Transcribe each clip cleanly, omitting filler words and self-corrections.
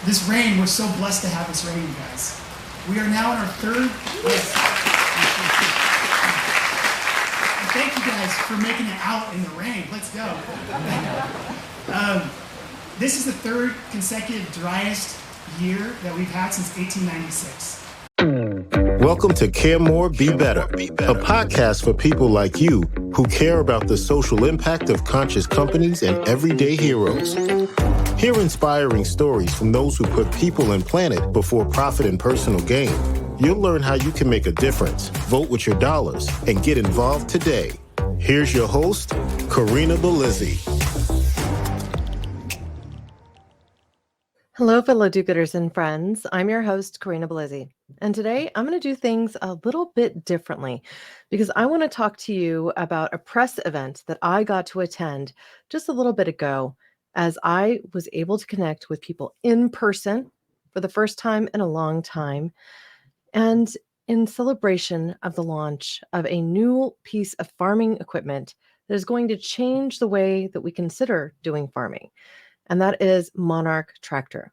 This rain, we're so blessed to have this rain, you guys. We are now in our third. Thank you guys for making it out in the rain. Let's go. This is the third consecutive driest year that we've had since 1896. Welcome to Care More, Be Better, a podcast for people like you who care about the social impact of conscious companies and everyday heroes. Hear inspiring stories from those who put people and planet before profit and personal gain. You'll learn how you can make a difference, vote with your dollars, and get involved today. Here's your host, Corinna Bellizzi. Hello, fellow do-gooders and friends. I'm your host, Corinna Bellizzi. And today I'm going to do things a little bit differently because I want to talk to you about a press event that I got to attend just a little bit ago as I was able to connect with people in person for the first time in a long time, and in celebration of the launch of a new piece of farming equipment that is going to change the way that we consider doing farming, and that is Monarch Tractor.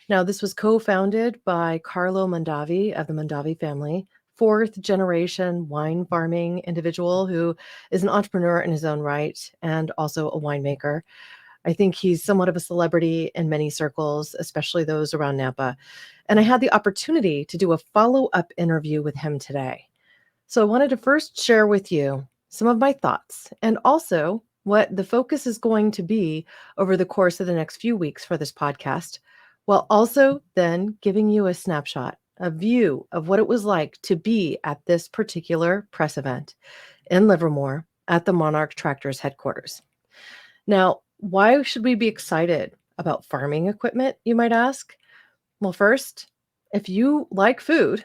Now, this was co-founded by Carlo Mondavi of the Mondavi family, fourth generation wine farming individual who is an entrepreneur in his own right and also a winemaker. I think he's somewhat of a celebrity in many circles, especially those around Napa. And I had the opportunity to do a follow-up interview with him today. So I wanted to first share with you some of my thoughts and also what the focus is going to be over the course of the next few weeks for this podcast, while also then giving you a snapshot, a view of what it was like to be at this particular press event in Livermore at the Monarch Tractor's headquarters. Now, why should we be excited about farming equipment, you might ask? Well, first, if you like food,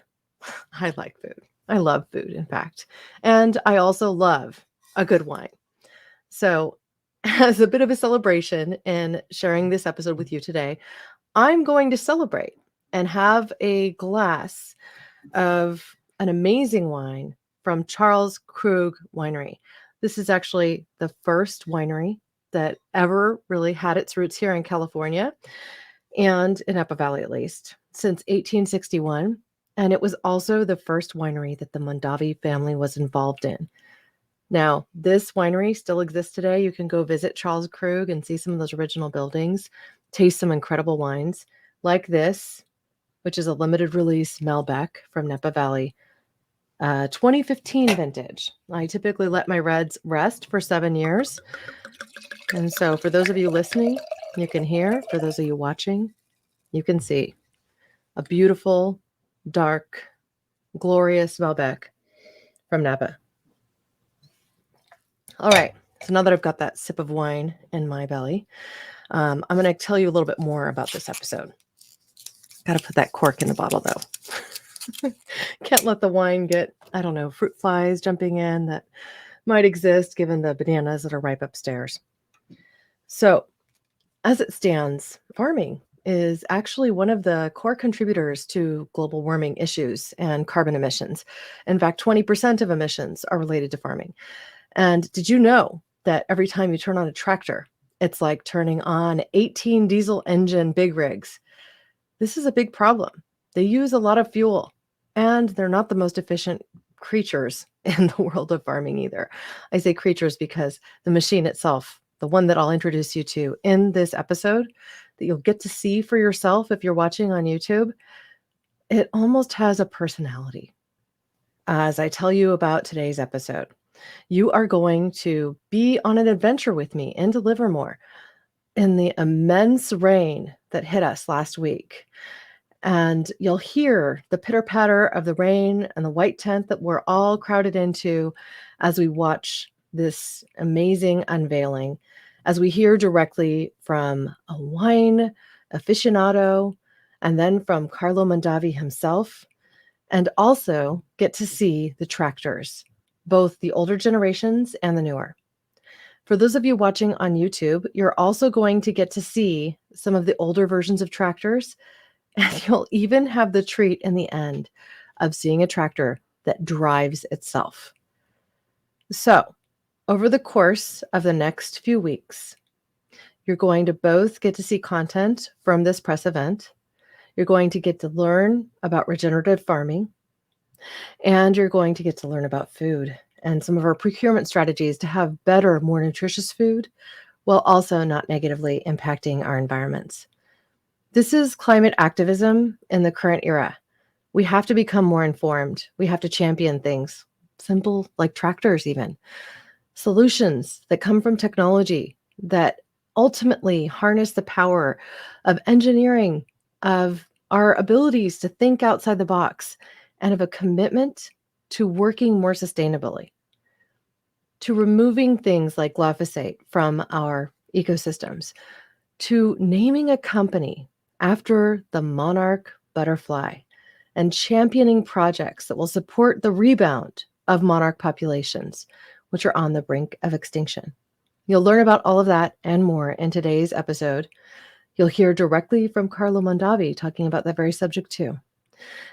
I like food. I love food, in fact. And I also love a good wine. So as a bit of a celebration in sharing this episode with you today, I'm going to celebrate and have a glass of an amazing wine from Charles Krug Winery. This is actually the first winery that ever really had its roots here in California and in Napa Valley, at least, since 1861. And it was also the first winery that the Mondavi family was involved in. Now, this winery still exists today. You can go visit Charles Krug and see some of those original buildings, taste some incredible wines like this, which is a limited release Malbec from Napa Valley, 2015 vintage. I typically let my reds rest for 7 years. And so for those of you listening, you can hear. For those of you watching, you can see a beautiful, dark, glorious Malbec from Napa. All right. So now that I've got that sip of wine in my belly, I'm going to tell you a little bit more about this episode. Got to put that cork in the bottle, though. Can't let the wine get, fruit flies jumping in that might exist given the bananas that are ripe upstairs. So as it stands, farming is actually one of the core contributors to global warming issues and carbon emissions. In fact, 20% of emissions are related to farming. And did you know that every time you turn on a tractor, it's like turning on 18 diesel engine big rigs? This is a big problem. They use a lot of fuel, and they're not the most efficient creatures in the world of farming either. I say creatures because the machine itself, the one that I'll introduce you to in this episode, that you'll get to see for yourself if you're watching on YouTube, it almost has a personality. As I tell you about today's episode, you are going to be on an adventure with me into Livermore in the immense rain that hit us last week. And you'll hear the pitter-patter of the rain and the white tent that we're all crowded into as we watch this amazing unveiling, as we hear directly from a wine aficionado and then from Carlo Mondavi himself, and also get to see the tractors, both the older generations and the newer. For those of you watching on YouTube, you're also going to get to see some of the older versions of tractors, and you'll even have the treat in the end of seeing a tractor that drives itself. So, over the course of the next few weeks, you're going to both get to see content from this press event, You're going to get to learn about regenerative farming, and you're going to get to learn about food and some of our procurement strategies to have better, more nutritious food while also not negatively impacting our environments. This is climate activism in the current era. We have to become more informed. We have to champion things, simple like tractors even. Solutions that come from technology that ultimately harness the power of engineering, of our abilities to think outside the box, and of a commitment to working more sustainably, to removing things like glyphosate from our ecosystems, to naming a company after the monarch butterfly, and championing projects that will support the rebound of monarch populations, which are on the brink of extinction. You'll learn about all of that and more in today's episode. You'll hear directly from Carlo Mondavi talking about that very subject too.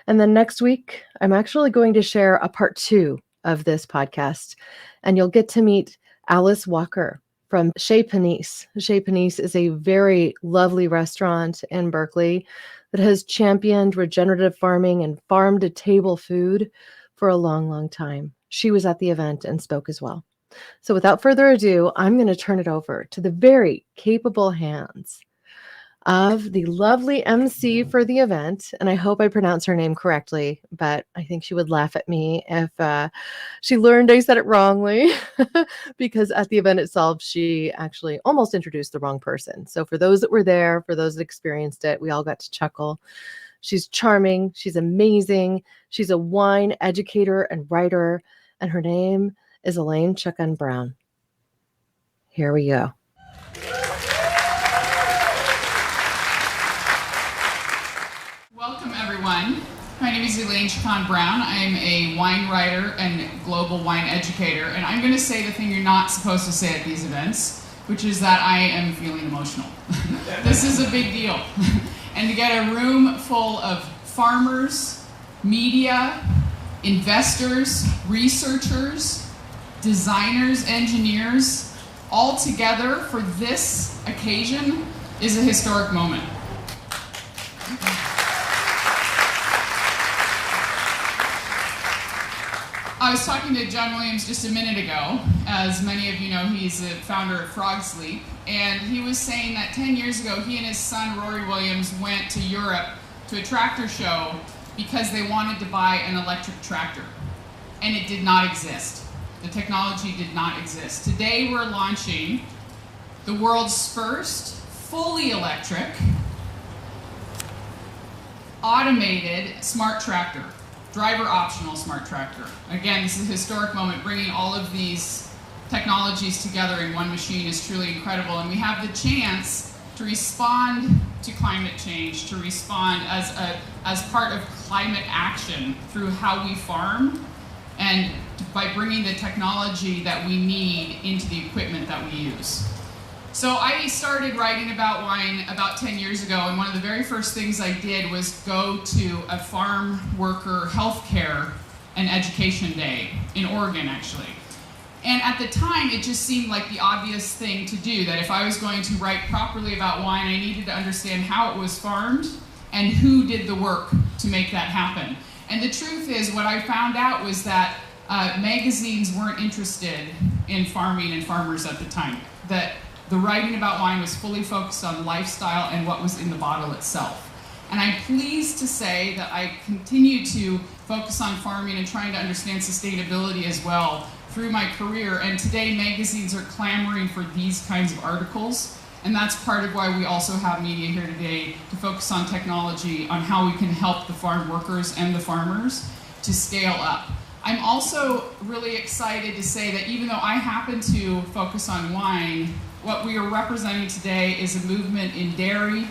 And then next week, I'm actually going to share a part 2 of this podcast, and you'll get to meet Alice Walker from Chez Panisse. Chez Panisse is a very lovely restaurant in Berkeley that has championed regenerative farming and farm-to-table food for a long, long time. She was at the event and spoke as well. So without further ado, I'm going to turn it over to the very capable hands of the lovely MC for the event. And I hope I pronounce her name correctly, but I think she would laugh at me if she learned I said it wrongly, because at the event itself, she actually almost introduced the wrong person. So for those that were there, for those that experienced it, we all got to chuckle. She's charming. She's amazing. She's a wine educator and writer, and her name is Elaine Chukan Brown. Here we go. Welcome, everyone. My name is Elaine Chukan Brown. I'm a wine writer and global wine educator, and I'm going to say the thing you're not supposed to say at these events, which is that I am feeling emotional. This is a big deal. And to get a room full of farmers, media, investors, researchers, designers, engineers, all together for this occasion is a historic moment. I was talking to John Williams just a minute ago. As many of you know, he's the founder of Frog Sleep, and he was saying that 10 years ago, he and his son, Rory Williams, went to Europe to a tractor show because they wanted to buy an electric tractor, and it did not exist. The technology did not exist. Today, we're launching the world's first fully electric, automated smart tractor. Driver optional smart tractor. Again, this is a historic moment. Bringing all of these technologies together in one machine is truly incredible, and we have the chance to respond to climate change, to respond as part of climate action through how we farm, and by bringing the technology that we need into the equipment that we use. So I started writing about wine about 10 years ago, and one of the very first things I did was go to a farm worker healthcare and education day in Oregon, actually. And at the time, it just seemed like the obvious thing to do, that if I was going to write properly about wine, I needed to understand how it was farmed and who did the work to make that happen. And the truth is, what I found out was that magazines weren't interested in farming and farmers at the time. That the writing about wine was fully focused on lifestyle and what was in the bottle itself. And I'm pleased to say that I continue to focus on farming and trying to understand sustainability as well through my career. And today, magazines are clamoring for these kinds of articles. And that's part of why we also have media here today to focus on technology, on how we can help the farm workers and the farmers to scale up. I'm also really excited to say that even though I happen to focus on wine, what we are representing today is a movement in dairy,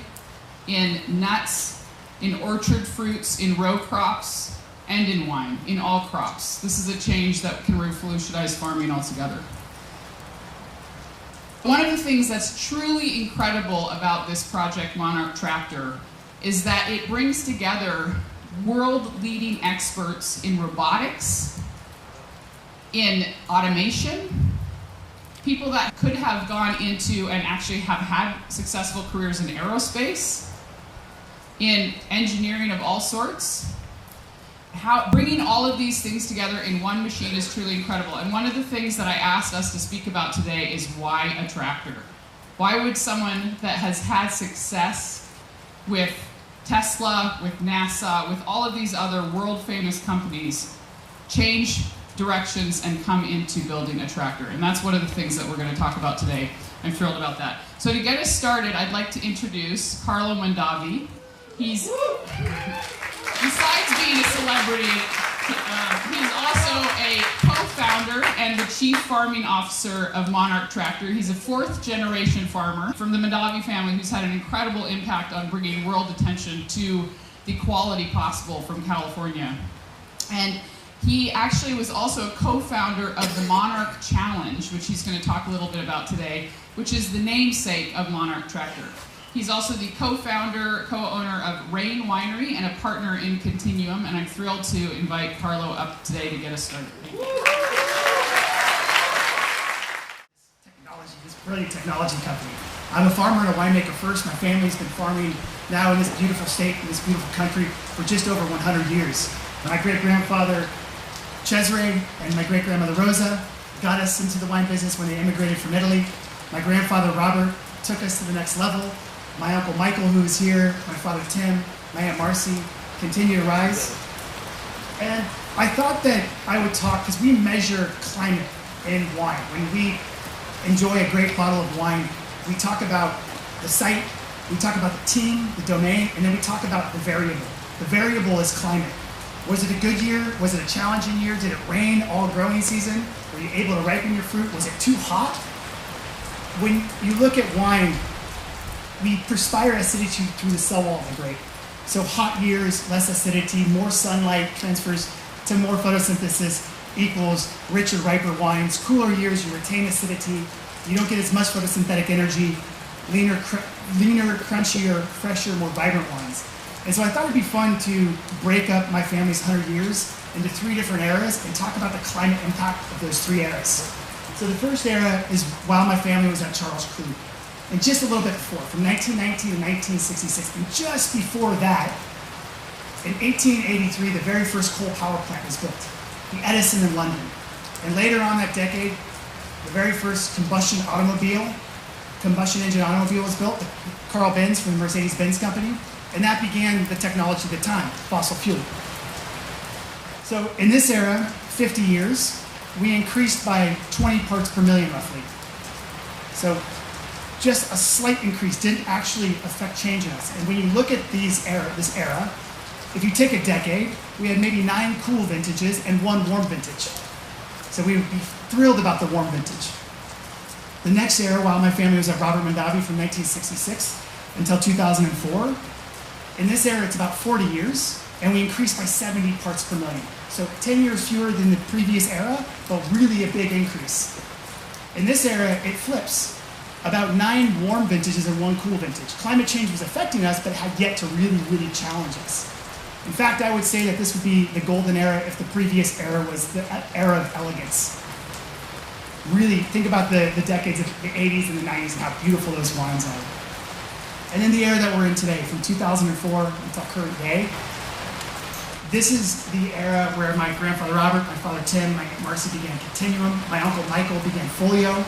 in nuts, in orchard fruits, in row crops, and in wine, in all crops. This is a change that can revolutionize farming altogether. One of the things that's truly incredible about this project, Monarch Tractor, is that it brings together world-leading experts in robotics, in automation, people that could have gone into and actually have had successful careers in aerospace, in engineering of all sorts. Bringing all of these things together in one machine is truly incredible. And one of the things that I asked us to speak about today is why a tractor? Why would someone that has had success with Tesla, with NASA, with all of these other world-famous companies change directions and come into building a tractor? And that's one of the things that we're going to talk about today. I'm thrilled about that. So to get us started, I'd like to introduce Carlo Mondavi. He's, besides being a celebrity, he's also a co-founder and the chief farming officer of Monarch Tractor. He's a fourth-generation farmer from the Mondavi family who's had an incredible impact on bringing world attention to the quality possible from California. And he actually was also a co-founder of the Monarch Challenge, which he's going to talk a little bit about today, which is the namesake of Monarch Tractor. He's also the co-founder, co-owner of Raen Winery and a partner in Continuum, and I'm thrilled to invite Carlo up today to get us started. This brilliant technology company. I'm a farmer and a winemaker first. My family's been farming now in this beautiful state, in this beautiful country, for just over 100 years. My great-grandfather, Cesare, and my great-grandmother, Rosa, got us into the wine business when they immigrated from Italy. My grandfather, Robert, took us to the next level. My uncle Michael, who is here, my father Tim, my aunt Marcy, continue to rise. And I thought that I would talk, because we measure climate in wine. When we enjoy a great bottle of wine, we talk about the site, we talk about the team, the domain, and then we talk about the variable. The variable is climate. Was it a good year? Was it a challenging year? Did it rain all growing season? Were you able to ripen your fruit? Was it too hot? When you look at wine, we perspire acidity through the cell wall of the grape. So hot years, less acidity, more sunlight transfers to more photosynthesis equals richer, riper wines. Cooler years, you retain acidity. You don't get as much photosynthetic energy, leaner, crunchier, fresher, more vibrant wines. And so I thought it'd be fun to break up my family's 100 years into 3 different eras and talk about the climate impact of those 3 eras. So the first era is while my family was at Charles Crew. And just a little bit before, from 1919 to 1966, and just before that, in 1883, the very first coal power plant was built, the Edison in London. And later on that decade, the very first combustion engine automobile was built, the Carl Benz from the Mercedes-Benz company, and that began the technology at the time, fossil fuel. So in this era, 50 years, we increased by 20 parts per million roughly. So just a slight increase didn't actually affect change in us. And when you look at this era, if you take a decade, we had maybe 9 cool vintages and 1 warm vintage. So we would be thrilled about the warm vintage. The next era, while my family was at Robert Mondavi from 1966 until 2004, in this era it's about 40 years, and we increased by 70 parts per million. So 10 years fewer than the previous era, but really a big increase. In this era, it flips. About 9 warm vintages and 1 cool vintage. Climate change was affecting us, but had yet to really, really challenge us. In fact, I would say that this would be the golden era if the previous era was the era of elegance. Really think about the decades of the 80s and the 90s and how beautiful those wines are. And then the era that we're in today, from 2004 until current day, this is the era where my grandfather Robert, my father Tim, my aunt Marcy began Continuum, my uncle Michael began Folio.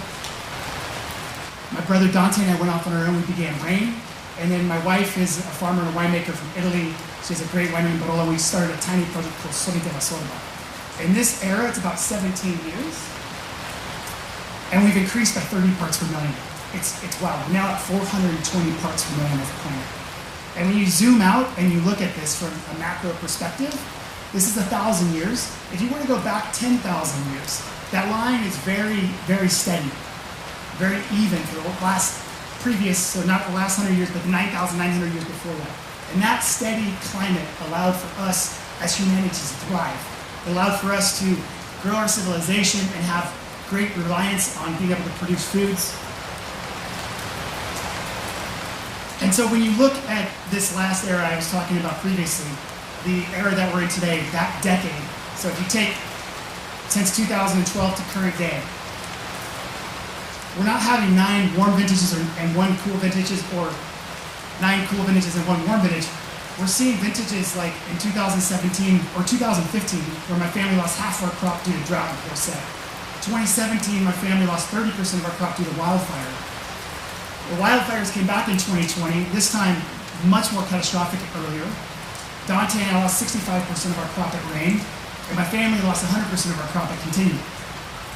My brother Dante and I went off on our own, we began Raen. And then my wife is a farmer and a winemaker from Italy. She has a great winery in Barolo. We started a tiny project called Soli della Sorba. In this era, it's about 17 years. And we've increased by 30 parts per million. It's wow, we're now at 420 parts per million as a plant. And when you zoom out and you look at this from a macro perspective, this is 1,000 years. If you were to go back 10,000 years, that line is very, very steady. Very even for the previous, so not the last 100 years, but the 9,900 years before that. And that steady climate allowed for us as humanity to thrive. It allowed for us to grow our civilization and have great reliance on being able to produce foods. And so when you look at this last era I was talking about previously, the era that we're in today, that decade, so if you take since 2012 to current day, we're not having 9 warm vintages and 1 cool vintages, or 9 cool vintages and 1 warm vintage. We're seeing vintages like in 2017 or 2015, where my family lost half of our crop due to drought and poor set. 2017, my family lost 30% of our crop due to wildfire. The wildfires came back in 2020, this time much more catastrophic earlier. Dante and I lost 65% of our crop at Raen, and my family lost 100% of our crop at Continuum.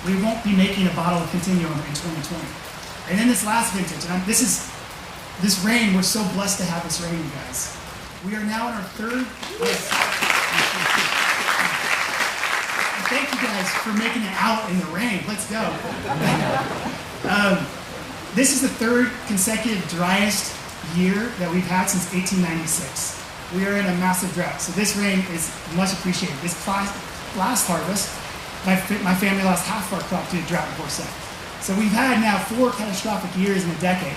We won't be making a bottle of Continuum in 2020. And then this last vintage, and this rain, we're so blessed to have this rain, you guys. We are now in our third. Yes. Thank you guys for making it out in the rain. Let's go. This is the third consecutive driest year that we've had since 1896. We are in a massive drought, so this rain is much appreciated. This last harvest, my family lost half of our crop due to drought and poor set. So we've had now 4 catastrophic years in a decade.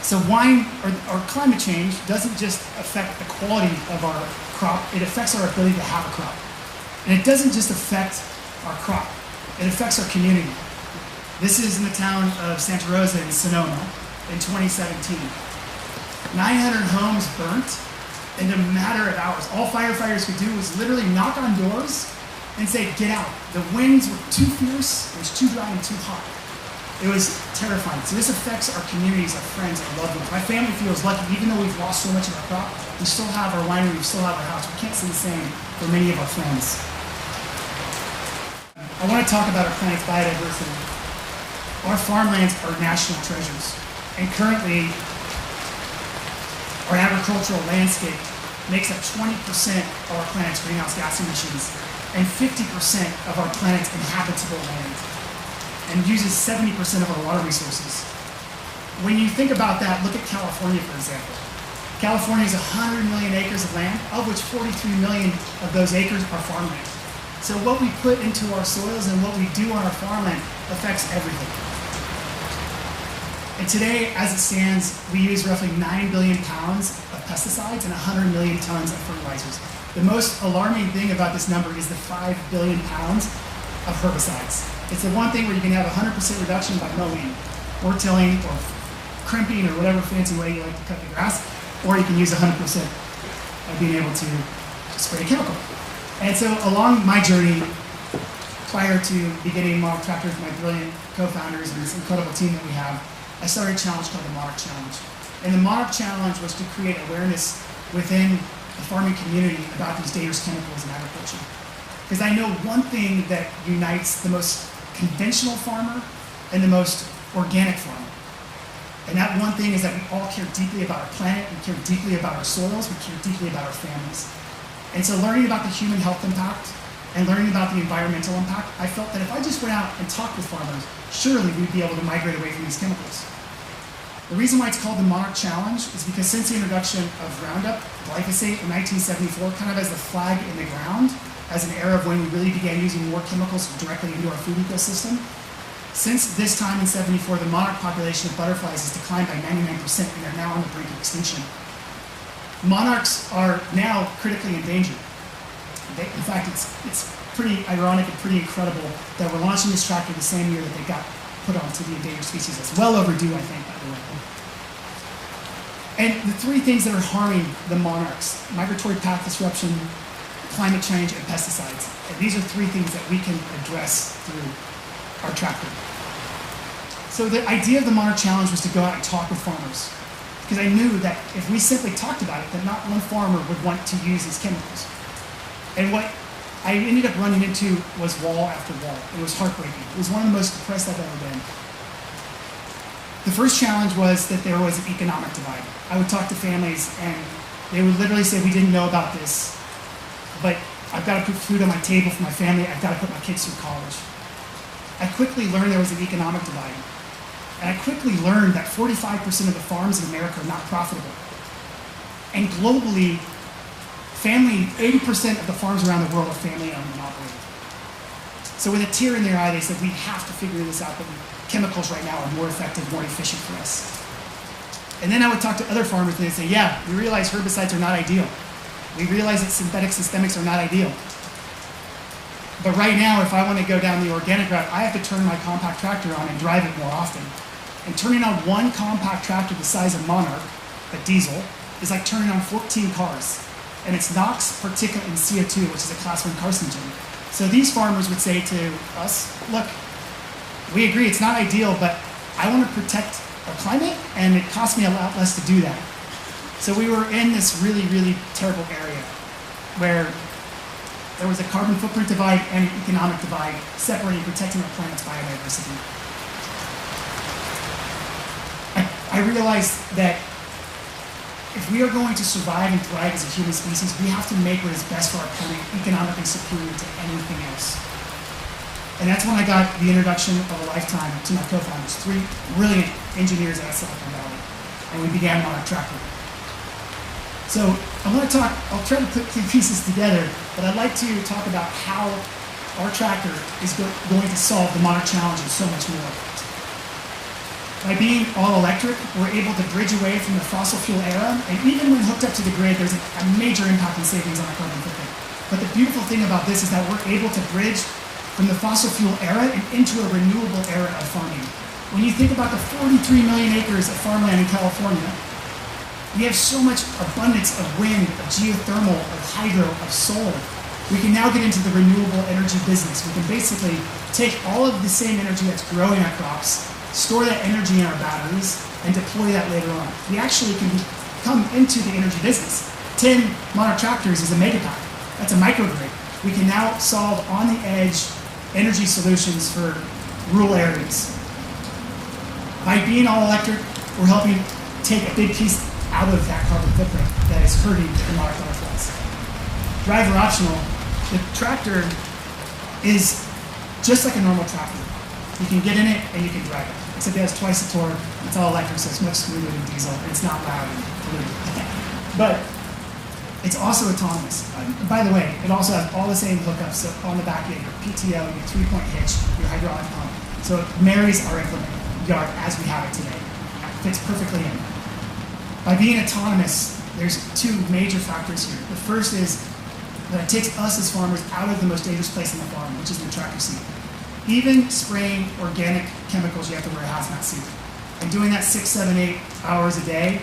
So wine or climate change doesn't just affect the quality of our crop, it affects our ability to have a crop. And it doesn't just affect our crop, it affects our community. This is in the town of Santa Rosa in Sonoma in 2017. 900 homes burnt in a matter of hours. All firefighters could do was literally knock on doors and say, get out. The winds were too fierce, it was too dry and too hot. It was terrifying. So this affects our communities, our friends, our loved ones. My family feels lucky, even though we've lost so much of our crop, we still have our winery, we still have our house. We can't say the same for many of our friends. I want to talk about our planet's biodiversity. Our farmlands are national treasures. And currently, our agricultural landscape makes up 20% of our planet's greenhouse gas emissions and 50% of our planet's inhabitable land, and uses 70% of our water resources. When you think about that, look at California, for example. California is 100 million acres of land, of which 43 million of those acres are farmland. So what we put into our soils and what we do on our farmland affects everything. And today, as it stands, we use roughly 9 billion pounds of pesticides and 100 million tons of fertilizers. The most alarming thing about this number is the 5 billion pounds of herbicides. It's the one thing where you can have 100% reduction by mowing, or tilling, or crimping, or whatever fancy way you like to cut the grass, or you can use 100% by being able to spray a chemical. And so along my journey, prior to beginning Monarch Tractor with my brilliant co-founders and this incredible team that we have, I started a challenge called the Monarch Challenge. And the Monarch Challenge was to create awareness within the farming community about these dangerous chemicals in agriculture. Because I know one thing that unites the most conventional farmer and the most organic farmer. And that one thing is that we all care deeply about our planet, we care deeply about our soils, we care deeply about our families. And so learning about the human health impact and learning about the environmental impact, I felt that if I just went out and talked with farmers, surely we'd be able to migrate away from these chemicals. The reason why it's called the Monarch Challenge is because since the introduction of Roundup, glyphosate in 1974, kind of as the flag in the ground, as an era of when we really began using more chemicals directly into our food ecosystem, since this time in 74, the monarch population of butterflies has declined by 99% and they're now on the brink of extinction. Monarchs are now critically endangered. In fact, it's pretty ironic and pretty incredible that we're launching this tractor the same year that they got put onto the endangered species. That's well overdue, I think, by the way. And the 3 things that are harming the monarchs: migratory path disruption, climate change, and pesticides. And these are 3 things that we can address through our tractor. So the idea of the Monarch Challenge was to go out and talk with farmers. Because I knew that if we simply talked about it, then not one farmer would want to use these chemicals. And what I ended up running into was wall after wall. It was heartbreaking. It was one of the most depressed I've ever been. The first challenge was that there was an economic divide. I would talk to families and they would literally say, we didn't know about this, but I've got to put food on my table for my family. I've got to put my kids through college. I quickly learned there was an economic divide. And I quickly learned that 45% of the farms in America are not profitable. And globally, 80% of the farms around the world are family-owned and operated. So with a tear in their eye, they said, we have to figure this out, but chemicals right now are more effective, more efficient for us. And then I would talk to other farmers and they'd say, yeah, we realize herbicides are not ideal. We realize that synthetic systemics are not ideal. But right now, if I want to go down the organic route, I have to turn my compact tractor on and drive it more often. And turning on one compact tractor the size of Monarch, a diesel, is like turning on 14 cars. And it's NOx, particulate, and CO2, which is a class 1 carcinogen. So these farmers would say to us, look, we agree it's not ideal, but I want to protect our climate, and it costs me a lot less to do that. So we were in this really, really terrible area where there was a carbon footprint divide and an economic divide separating protecting our planet's biodiversity. I realized that if we are going to survive and thrive as a human species, we have to make what is best for our planet economically superior to anything else. And that's when I got the introduction of a lifetime to my co-founders, 3 brilliant engineers out of Silicon Valley. And we began Monarch Tractor. So I'll try to put 2 pieces together, but I'd like to talk about how our tractor is going to solve the Monarch challenge and so much more. By being all electric, we're able to bridge away from the fossil fuel era, and even when hooked up to the grid, there's a major impact in savings on our carbon footprint. But the beautiful thing about this is that we're able to bridge from the fossil fuel era and into a renewable era of farming. When you think about the 43 million acres of farmland in California, we have so much abundance of wind, of geothermal, of hydro, of solar. We can now get into the renewable energy business. We can basically take all of the same energy that's growing our crops, store that energy in our batteries, and deploy that later on. We actually can come into the energy business. 10 Monarch tractors is a megapack. That's a microgrid. We can now solve on-the-edge energy solutions for rural areas. By being all electric, we're helping take a big piece out of that carbon footprint that is hurting the Monarch Northwest. Driver optional, the tractor is just like a normal tractor. You can get in it and you can drive it. Except it has twice the torque, it's all electric, so it's much smoother than diesel, and it's not loud and polluted. But it's also autonomous. By the way, it also has all the same hookups. So on the back end, your PTO, your 3-point hitch, your hydraulic pump. So it marries our implement yard as we have it today. It fits perfectly in. By being autonomous, there's 2 major factors here. The first is that it takes us as farmers out of the most dangerous place on the farm, which is in the tractor seat. Even spraying organic chemicals, you have to wear a hazmat suit. And doing that 6, 7, 8 hours a day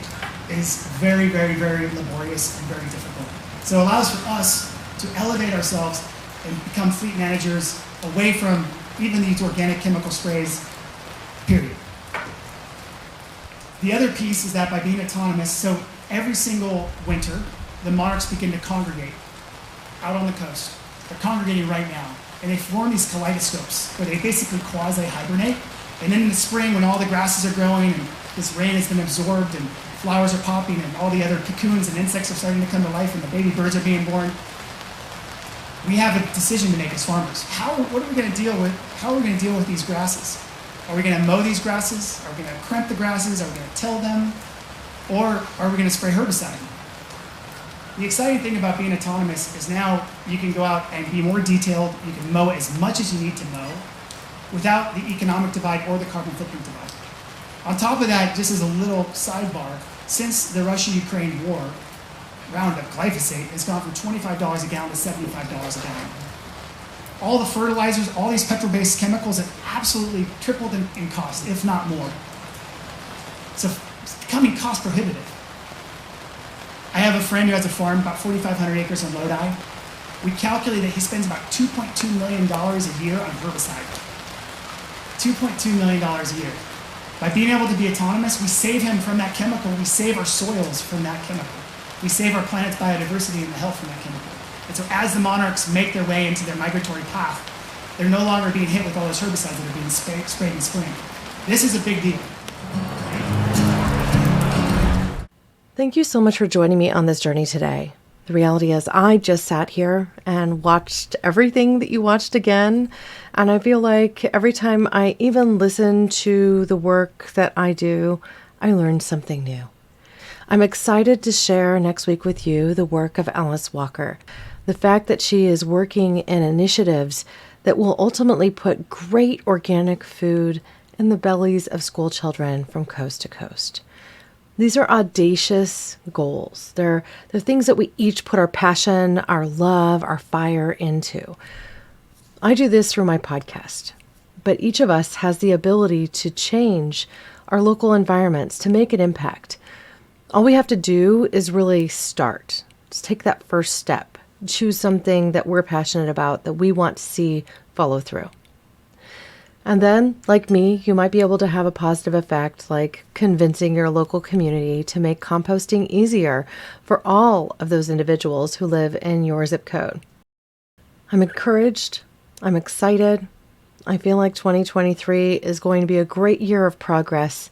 is very, very, very laborious and very difficult. So it allows for us to elevate ourselves and become fleet managers away from even these organic chemical sprays, period. The other piece is that by being autonomous, so every single winter, the monarchs begin to congregate out on the coast. They're congregating right now. And they form these kaleidoscopes where they basically quasi-hibernate. And then in the spring, when all the grasses are growing and this rain has been absorbed and flowers are popping and all the other cocoons and insects are starting to come to life and the baby birds are being born, we have a decision to make as farmers. How are we going to deal with these grasses? Are we going to mow these grasses? Are we going to crimp the grasses? Are we going to till them? Or are we going to spray herbicide? The exciting thing about being autonomous is now you can go out and be more detailed. You can mow as much as you need to mow without the economic divide or the carbon footprint divide. On top of that, just as a little sidebar, since the Russia-Ukraine war, Roundup, glyphosate, has gone from $25 a gallon to $75 a gallon. All the fertilizers, all these petrol-based chemicals have absolutely tripled in cost, if not more. So it's becoming cost prohibitive. I have a friend who has a farm, about 4,500 acres in Lodi. We calculate that he spends about $2.2 million a year on herbicide. $2.2 million a year. By being able to be autonomous, we save him from that chemical. We save our soils from that chemical. We save our planet's biodiversity and the health from that chemical. And so as the monarchs make their way into their migratory path, they're no longer being hit with all those herbicides that are being sprayed in spring. This is a big deal. Thank you so much for joining me on this journey today. The reality is I just sat here and watched everything that you watched again. And I feel like every time I even listen to the work that I do, I learn something new. I'm excited to share next week with you the work of Alice Walker. The fact that she is working in initiatives that will ultimately put great organic food in the bellies of school children from coast to coast. These are audacious goals. They're things that we each put our passion, our love, our fire into. I do this through my podcast, but each of us has the ability to change our local environments, to make an impact. All we have to do is really start. Just take that first step. Choose something that we're passionate about, that we want to see follow through. And then, like me, you might be able to have a positive effect, like convincing your local community to make composting easier for all of those individuals who live in your zip code. I'm encouraged. I'm excited. I feel like 2023 is going to be a great year of progress.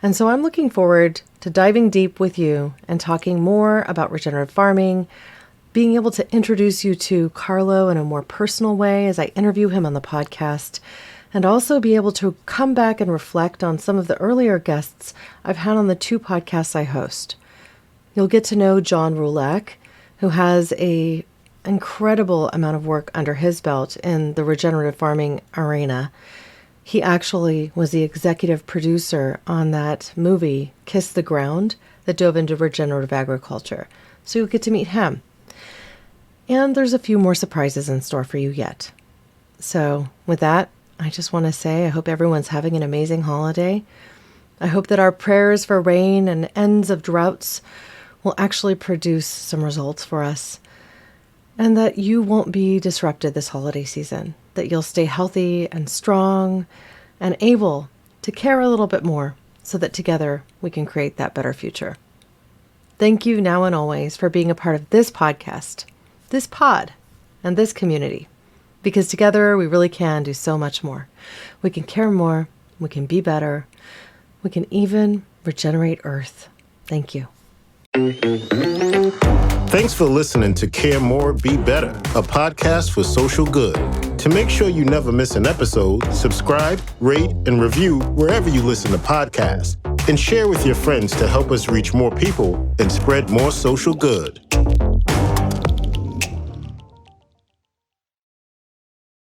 And so I'm looking forward to diving deep with you and talking more about regenerative farming, being able to introduce you to Carlo in a more personal way as I interview him on the podcast, and also be able to come back and reflect on some of the earlier guests I've had on the 2 podcasts I host. You'll get to know John Rulak, who has an incredible amount of work under his belt in the regenerative farming arena. He actually was the executive producer on that movie, Kiss the Ground, that dove into regenerative agriculture. So you'll get to meet him. And there's a few more surprises in store for you yet. So with that, I just want to say I hope everyone's having an amazing holiday. I hope that our prayers for rain and ends of droughts will actually produce some results for us, and that you won't be disrupted this holiday season, that you'll stay healthy and strong and able to care a little bit more so that together we can create that better future. Thank you now and always for being a part of this podcast, this pod, and this community. Because together we really can do so much more. We can care more, we can be better, we can even regenerate Earth. Thank you. Thanks for listening to Care More, Be Better, a podcast for social good. To make sure you never miss an episode, subscribe, rate, and review wherever you listen to podcasts. And share with your friends to help us reach more people and spread more social good.